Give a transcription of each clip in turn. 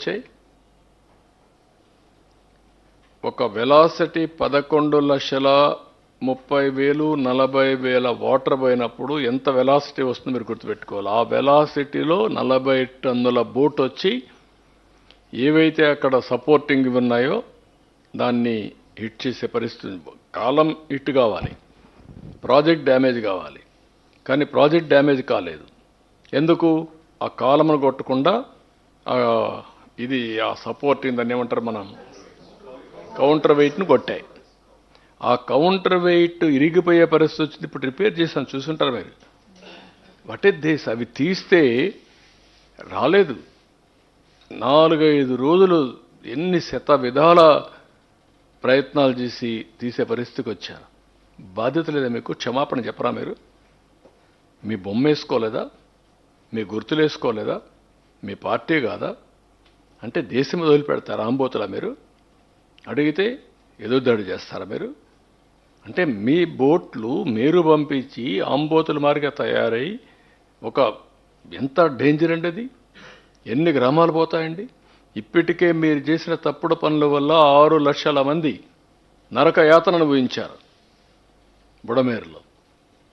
వచ్చాయి? ఒక velocity 11,30,000 40,000 water పోయినప్పుడు ఎంత వెలాసిటీ వస్తుందో మీరు గుర్తుపెట్టుకోవాలి. ఆ వెలాసిటీలో 40 టన్నుల బోట్ వచ్చి ఏవైతే అక్కడ సపోర్టింగ్ ఉన్నాయో దాన్ని హిట్ చేసే పరిస్థితి. కాలం హిట్ కావాలి, ప్రాజెక్ట్ డ్యామేజ్ కావాలి. కానీ ప్రాజెక్ట్ డ్యామేజ్ కాలేదు. ఎందుకు? ఆ కాలమును కొట్టకుండా ఇది ఆ సపోర్టింగ్ దాన్ని ఏమంటారు, మనం కౌంటర్ వెయిట్ను కొట్టాయి. ఆ కౌంటర్ వెయిట్ ఇరిగిపోయే పరిస్థితి వచ్చింది. ఇప్పుడు రిపేర్ చేశాను, చూసుంటారు మీరు. What is this? అవి తీస్తే రాలేదు. 4-5 రోజులు ఎన్ని విధాల ప్రయత్నాలు చేసి తీసే పరిస్థితికి వచ్చారు. బాధ్యత లేదా మీకు? క్షమాపణ చెప్పరా మీరు? మీ బొమ్మ వేసుకోలేదా? మీ గుర్తులు వేసుకోలేదా? మీ పార్టీ కాదా? అంటే దేశం వదిలిపెడతారా? ఆంబోతులా మీరు? అడిగితే ఎదురుదాడి చేస్తారా మీరు? అంటే మీ బోట్లు మీరు పంపించి ఆంబోతుల మారిగా తయారై ఒక ఎంత డేంజర్ అండి అది. ఎన్ని గ్రామాలు పోతాయండి? ఇప్పటికే మీరు చేసిన తప్పుడు పనుల వల్ల 6 లక్షల మంది నరక యాతన అనుభవించారు బుడమేరులో.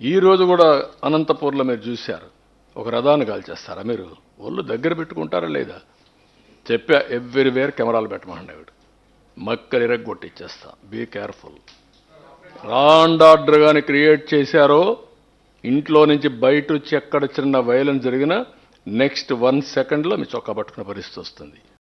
ఈరోజు కూడా అనంతపూర్లో మీరు చూశారు. ఒక రథాన్ని కాల్చేస్తారా మీరు? ఒళ్ళు దగ్గర పెట్టుకుంటారా లేదా? చెప్పా, ఎవ్రీవేర్ కెమెరాలు పెట్టమన్నాడు. మక్కలు ఇరగొట్టిచ్చేస్తా. Be careful. Law and order కానీ క్రియేట్ చేశారో, ఇంట్లో నుంచి బయట వచ్చి ఎక్కడ చిన్న వైలెన్స్ జరిగినా నెక్స్ట్ 1 సెకండ్లో మీ చొక్కా పట్టుకునే పరిస్థితి వస్తుంది.